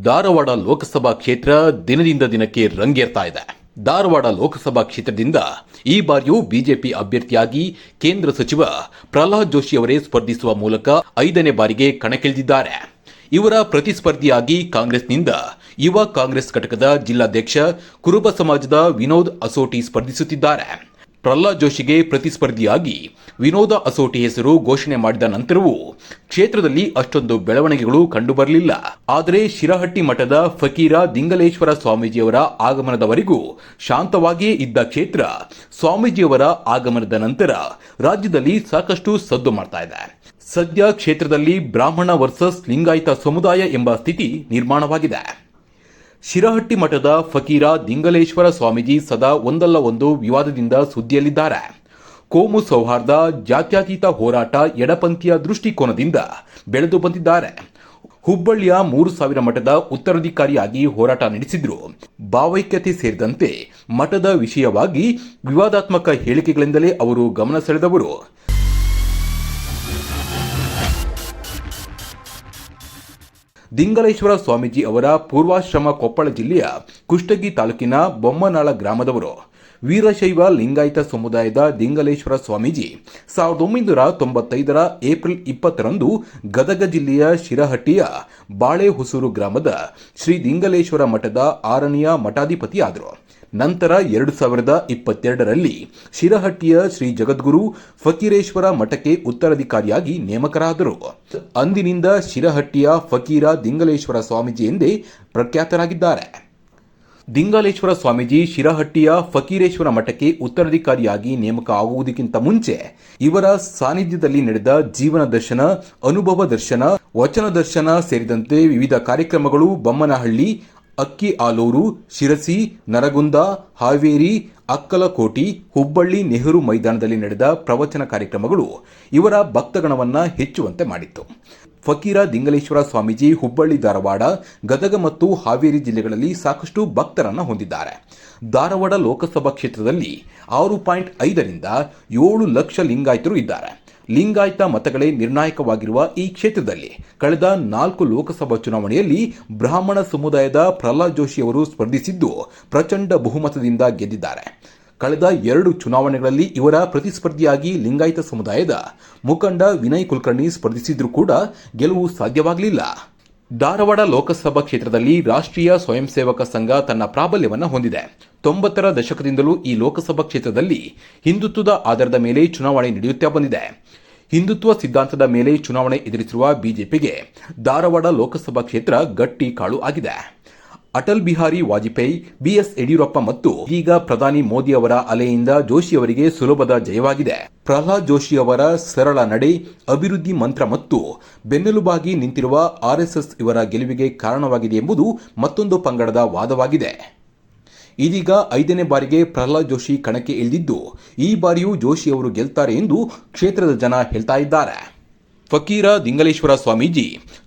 ಧಾರವಾಡ ಲೋಕಸಭಾ ಕ್ಷೇತ್ರ ದಿನದಿಂದ ದಿನಕ್ಕೆ ರಂಗೇರ್ತಾ ಇದೆ. ಧಾರವಾಡ ಲೋಕಸಭಾ ಕ್ಷೇತ್ರದಿಂದ ಈ ಬಾರಿಯೂ ಬಿಜೆಪಿ ಅಭ್ಯರ್ಥಿಯಾಗಿ ಕೇಂದ್ರ ಸಚಿವ ಪ್ರಹ್ಲಾದ್ ಜೋಶಿ ಅವರೇ ಸ್ಪರ್ಧಿಸುವ ಮೂಲಕ 5ನೇ ಬಾರಿಗೆ ಕಣಕ್ಕಿಳಿದಿದ್ದಾರೆ. ಇವರ ಪ್ರತಿಸ್ಪರ್ಧಿಯಾಗಿ ಕಾಂಗ್ರೆಸ್ನಿಂದ ಯುವ ಕಾಂಗ್ರೆಸ್ ಘಟಕದ ಜಿಲ್ಲಾಧ್ಯಕ್ಷ ಕುರುಬ ಸಮಾಜದ ವಿನೋದ್ ಅಸೋಟಿ ಸ್ಪರ್ಧಿಸುತ್ತಿದ್ದಾರೆ. ಪ್ರಹ್ಲಾದ್ ಜೋಶಿಗೆ ಪ್ರತಿಸ್ಪರ್ಧಿಯಾಗಿ ವಿನೋದ ಅಸೋಟಿ ಹೆಸರು ಘೋಷಣೆ ಮಾಡಿದ ನಂತರವೂ ಕ್ಷೇತ್ರದಲ್ಲಿ ಅಷ್ಟೊಂದು ಬೆಳವಣಿಗೆಗಳು ಕಂಡುಬರಲಿಲ್ಲ. ಆದರೆ ಶಿರಹಟ್ಟಿ ಮಠದ ಫಕೀರ ದಿಂಗಲೇಶ್ವರ ಸ್ವಾಮೀಜಿಯವರ ಆಗಮನದವರೆಗೂ ಶಾಂತವಾಗಿಯೇ ಇದ್ದ ಕ್ಷೇತ್ರ ಸ್ವಾಮೀಜಿಯವರ ಆಗಮನದ ನಂತರ ರಾಜ್ಯದಲ್ಲಿ ಸಾಕಷ್ಟು ಸದ್ದು ಮಾಡ್ತಾ ಇದೆ. ಸದ್ಯ ಕ್ಷೇತ್ರದಲ್ಲಿ ಬ್ರಾಹ್ಮಣ ವರ್ಸಸ್ ಲಿಂಗಾಯತ ಸಮುದಾಯ ಎಂಬ ಸ್ಥಿತಿ ನಿರ್ಮಾಣವಾಗಿದೆ. ಶಿರಹಟ್ಟಿ ಮಠದ ಫಕೀರ ದಿಂಗಲೇಶ್ವರ ಸ್ವಾಮೀಜಿ ಸದಾ ಒಂದಲ್ಲ ಒಂದು ವಿವಾದದಿಂದ ಸುದ್ದಿಯಲ್ಲಿದ್ದಾರೆ. ಕೋಮು ಸೌಹಾರ್ದ, ಜಾತ್ಯತೀತ ಹೋರಾಟ, ಎಡಪಂಥೀಯ ದೃಷ್ಟಿಕೋನದಿಂದ ಬೆಳೆದು ಬಂದಿದ್ದಾರೆ. ಹುಬ್ಬಳ್ಳಿಯ 3000 ಮಠದ ಉತ್ತರಾಧಿಕಾರಿಯಾಗಿ ಹೋರಾಟ ನಡೆಸಿದ್ರು. ಭಾವೈಕ್ಯತೆ ಸೇರಿದಂತೆ ಮಠದ ವಿಷಯವಾಗಿ ವಿವಾದಾತ್ಮಕ ಹೇಳಿಕೆಗಳಿಂದಲೇ ಅವರು ಗಮನ ಸೆಳೆದವರು. ದಿಂಗಲೇಶ್ವರ ಸ್ವಾಮೀಜಿ ಅವರ ಪೂರ್ವಾಶ್ರಮ ಕೊಪ್ಪಳ ಜಿಲ್ಲೆಯ ಕುಷ್ಟಗಿ ತಾಲೂಕಿನ ಬೊಮ್ಮನಾಳ ಗ್ರಾಮದವರು. ವೀರಶೈವ ಲಿಂಗಾಯತ ಸಮುದಾಯದ ದಿಂಗಲೇಶ್ವರ ಸ್ವಾಮೀಜಿ 1995 ಏಪ್ರಿಲ್ 20ರಂದು ಗದಗ ಜಿಲ್ಲೆಯ ಶಿರಹಟ್ಟಿಯ ಬಾಳೆಹುಸೂರು ಗ್ರಾಮದ ಶ್ರೀ ದಿಂಗಲೇಶ್ವರ ಮಠದ 6ನೆಯ ಮಠಾಧಿಪತಿಯಾದರು. ನಂತರ 2022ರಲ್ಲಿ ಶಿರಹಟ್ಟಿಯ ಶ್ರೀ ಜಗದ್ಗುರು ಫಕೀರೇಶ್ವರ ಮಠಕ್ಕೆ ಉತ್ತರಾಧಿಕಾರಿಯಾಗಿ ನೇಮಕರಾದರು. ಅಂದಿನಿಂದ ಶಿರಹಟ್ಟಿಯ ಫಕೀರ ದಿಂಗಲೇಶ್ವರ ಸ್ವಾಮೀಜಿ ಎಂದೇ ಪ್ರಖ್ಯಾತರಾಗಿದ್ದಾರೆ. ದಿಂಗಲೇಶ್ವರ ಸ್ವಾಮೀಜಿ ಶಿರಹಟ್ಟಿಯ ಫಕೀರೇಶ್ವರ ಮಠಕ್ಕೆ ಉತ್ತರಾಧಿಕಾರಿಯಾಗಿ ನೇಮಕ ಆಗುವುದಕ್ಕಿಂತ ಮುಂಚೆ ಇವರ ಸಾನ್ನಿಧ್ಯದಲ್ಲಿ ನಡೆದ ಜೀವನ ದರ್ಶನ, ಅನುಭವ ದರ್ಶನ, ವಚನ ದರ್ಶನ ಸೇರಿದಂತೆ ವಿವಿಧ ಕಾರ್ಯಕ್ರಮಗಳು ಬೊಮ್ಮನಹಳ್ಳಿ, ಅಕ್ಕಿ ಆಲೂರು, ಶಿರಸಿ, ನರಗುಂದ, ಹಾವೇರಿ, ಅಕ್ಕಲಕೋಟಿ, ಹುಬ್ಬಳ್ಳಿ ನೆಹರು ಮೈದಾನದಲ್ಲಿ ನಡೆದ ಪ್ರವಚನ ಕಾರ್ಯಕ್ರಮಗಳು ಇವರ ಭಕ್ತಗಣವನ್ನು ಹೆಚ್ಚುವಂತೆ ಮಾಡಿತ್ತು. ಫಕೀರ ದಿಂಗಲೇಶ್ವರ ಸ್ವಾಮೀಜಿ ಹುಬ್ಬಳ್ಳಿ, ಧಾರವಾಡ, ಗದಗ ಮತ್ತು ಹಾವೇರಿ ಜಿಲ್ಲೆಗಳಲ್ಲಿ ಸಾಕಷ್ಟು ಭಕ್ತರನ್ನು ಹೊಂದಿದ್ದಾರೆ. ಧಾರವಾಡ ಲೋಕಸಭಾ ಕ್ಷೇತ್ರದಲ್ಲಿ 6.5ರಿಂದ 7 ಲಕ್ಷ ಲಿಂಗಾಯತರು ಇದ್ದಾರೆ. ಲಿಂಗಾಯತ ಮತಗಳೇ ನಿರ್ಣಾಯಕವಾಗಿರುವ ಈ ಕ್ಷೇತ್ರದಲ್ಲಿ ಕಳೆದ 4 ಲೋಕಸಭಾ ಚುನಾವಣೆಯಲ್ಲಿ ಬ್ರಾಹ್ಮಣ ಸಮುದಾಯದ ಪ್ರಹ್ಲಾದ್ ಜೋಶಿ ಅವರು ಸ್ಪರ್ಧಿಸಿದ್ದು ಪ್ರಚಂಡ ಬಹುಮತದಿಂದ ಗೆದ್ದಿದ್ದಾರೆ. ಕಳೆದ 2 ಚುನಾವಣೆಗಳಲ್ಲಿ ಇವರ ಪ್ರತಿಸ್ಪರ್ಧಿಯಾಗಿ ಲಿಂಗಾಯತ ಸಮುದಾಯದ ಮುಖಂಡ ವಿನಯ್ ಕುಲಕರ್ಣಿ ಸ್ಪರ್ಧಿಸಿದ್ರೂ ಕೂಡ ಗೆಲುವು ಸಾಧ್ಯವಾಗಲಿಲ್ಲ. ಧಾರವಾಡ ಲೋಕಸಭಾ ಕ್ಷೇತ್ರದಲ್ಲಿ ರಾಷ್ಟ್ರೀಯ ಸ್ವಯಂ ಸೇವಕ ಸಂಘ ತನ್ನ ಪ್ರಾಬಲ್ಯವನ್ನು ಹೊಂದಿದೆ. 90ರ ದಶಕದಿಂದಲೂ ಈ ಲೋಕಸಭಾ ಕ್ಷೇತ್ರದಲ್ಲಿ ಹಿಂದುತ್ವದ ಆಧಾರದ ಮೇಲೆ ಚುನಾವಣೆ ನಡೆಯುತ್ತಾ ಬಂದಿದೆ. ಹಿಂದುತ್ವ ಸಿದ್ಧಾಂತದ ಮೇಲೆ ಚುನಾವಣೆ ಎದುರಿಸಿರುವ ಬಿಜೆಪಿಗೆ ಧಾರವಾಡ ಲೋಕಸಭಾ ಕ್ಷೇತ್ರ ಗಟ್ಟಿ ಕಾಳು ಆಗಿದೆ. ಅಟಲ್ ಬಿಹಾರಿ ವಾಜಪೇಯಿ, ಬಿಎಸ್ ಯಡಿಯೂರಪ್ಪ ಮತ್ತು ಈಗ ಪ್ರಧಾನಿ ಮೋದಿ ಅವರ ಅಲೆಯಿಂದ ಜೋಶಿ ಅವರಿಗೆ ಸುಲಭದ ಜಯವಾಗಿದೆ. ಪ್ರಹ್ಲಾದ್ ಜೋಶಿ ಅವರ ಸರಳ ನಡೆ, ಅಭಿವೃದ್ಧಿ ಮಂತ್ರ ಮತ್ತು ಬೆನ್ನೆಲುಬಾಗಿ ನಿಂತಿರುವ ಆರ್ಎಸ್ಎಸ್ ಇವರ ಗೆಲುವಿಗೆ ಕಾರಣವಾಗಿದೆ ಎಂಬುದು ಮತ್ತೊಂದು ಪಂಗಡದ ವಾದವಾಗಿದೆ. ಇದೀಗ 5ನೇ ಬಾರಿಗೆ ಪ್ರಹ್ಲಾದ್ ಜೋಶಿ ಕಣಕ್ಕೆ ಇಳಿದಿದ್ದು ಈ ಬಾರಿಯೂ ಜೋಶಿ ಅವರು ಗೆಲ್ತಾರೆ ಎಂದು ಕ್ಷೇತ್ರದ ಜನ ಹೇಳ್ತಾ ಇದ್ದಾರೆ. ಫಕೀರ ದಿಂಗಲೇಶ್ವರ ಸ್ವಾಮೀಜಿ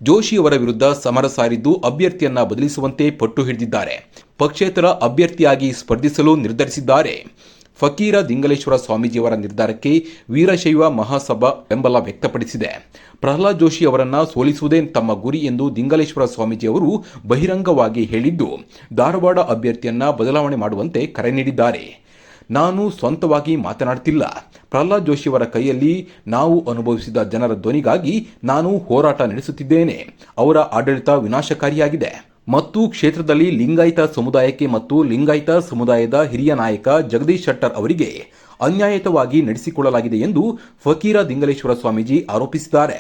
ಜೋಶಿ ಅವರ ವಿರುದ್ಧ ಸಮರ ಸಾರಿದ್ದು ಅಭ್ಯರ್ಥಿಯನ್ನ ಬದಲಿಸುವಂತೆ ಪಟ್ಟು ಹಿಡಿದಿದ್ದಾರೆ. ಪಕ್ಷೇತರ ಅಭ್ಯರ್ಥಿಯಾಗಿ ಸ್ಪರ್ಧಿಸಲು ನಿರ್ಧರಿಸಿದ್ದಾರೆ. ಫಕೀರ ದಿಂಗಲೇಶ್ವರ ಸ್ವಾಮೀಜಿಯವರ ನಿರ್ಧಾರಕ್ಕೆ ವೀರಶೈವ ಮಹಾಸಭಾ ಬೆಂಬಲ ವ್ಯಕ್ತಪಡಿಸಿದೆ. ಪ್ರಹ್ಲಾದ್ ಜೋಶಿ ಅವರನ್ನ ಸೋಲಿಸುವುದೇ ತಮ್ಮ ಗುರಿ ಎಂದು ದಿಂಗಲೇಶ್ವರ ಸ್ವಾಮೀಜಿ ಅವರು ಬಹಿರಂಗವಾಗಿ ಹೇಳಿದ್ದು ಧಾರವಾಡ ಅಭ್ಯರ್ಥಿಯನ್ನ ಬದಲಾವಣೆ ಮಾಡುವಂತೆ ಕರೆ ನೀಡಿದ್ದಾರೆ. ನಾನು ಸ್ವಂತವಾಗಿ ಮಾತನಾಡುತ್ತಿಲ್ಲ. ಪ್ರಹ್ಲಾದ್ ಜೋಶಿಯವರ ಕೈಯಲ್ಲಿ ನಾವು ಅನುಭವಿಸಿದ ಜನರ ಧ್ವನಿಗಾಗಿ ನಾನು ಹೋರಾಟ ನಡೆಸುತ್ತಿದ್ದೇನೆ. ಅವರ ಆಡಳಿತ ವಿನಾಶಕಾರಿಯಾಗಿದೆ ಮತ್ತು ಕ್ಷೇತ್ರದಲ್ಲಿ ಲಿಂಗಾಯತ ಸಮುದಾಯಕ್ಕೆ ಮತ್ತು ಲಿಂಗಾಯತ ಸಮುದಾಯದ ಹಿರಿಯ ನಾಯಕ ಜಗದೀಶ್ ಶೆಟ್ಟರ್ ಅವರಿಗೆ ಅನ್ಯಾಯಯುತವಾಗಿ ನಡೆಸಿಕೊಳ್ಳಲಾಗಿದೆ ಎಂದು ಫಕೀರ ದಿಂಗಲೇಶ್ವರ ಸ್ವಾಮೀಜಿ ಆರೋಪಿಸಿದ್ದಾರೆ.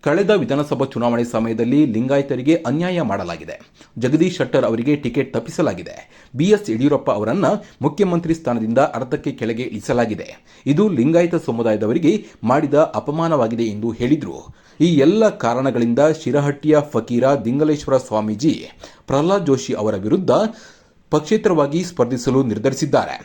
ಕಳೆದ ವಿಧಾನಸಭಾ ಚುನಾವಣೆ ಸಮಯದಲ್ಲಿ ಲಿಂಗಾಯತರಿಗೆ ಅನ್ಯಾಯ ಮಾಡಲಾಗಿದೆ. ಜಗದೀಶ್ ಶೆಟ್ಟರ್ ಅವರಿಗೆ ಟಿಕೆಟ್ ತಪ್ಪಿಸಲಾಗಿದೆ. ಬಿಎಸ್ ಯಡಿಯೂರಪ್ಪ ಅವರನ್ನ ಮುಖ್ಯಮಂತ್ರಿ ಸ್ಥಾನದಿಂದ ಅರ್ಧಕ್ಕೆ ಕೆಳಗೆ ಇಳಿಸಲಾಗಿದೆ. ಇದು ಲಿಂಗಾಯತ ಸಮುದಾಯದವರಿಗೆ ಮಾಡಿದ ಅಪಮಾನವಾಗಿದೆ ಎಂದು ಹೇಳಿದರು. ಈ ಎಲ್ಲ ಕಾರಣಗಳಿಂದ ಶಿರಹಟ್ಟಿಯ ಫಕೀರ ದಿಂಗಲೇಶ್ವರ ಸ್ವಾಮೀಜಿ ಪ್ರಹ್ಲಾದ್ ಜೋಶಿ ಅವರ ವಿರುದ್ಧ ಪಕ್ಷೇತರವಾಗಿ ಸ್ಪರ್ಧಿಸಲು ನಿರ್ಧರಿಸಿದ್ದಾರೆ.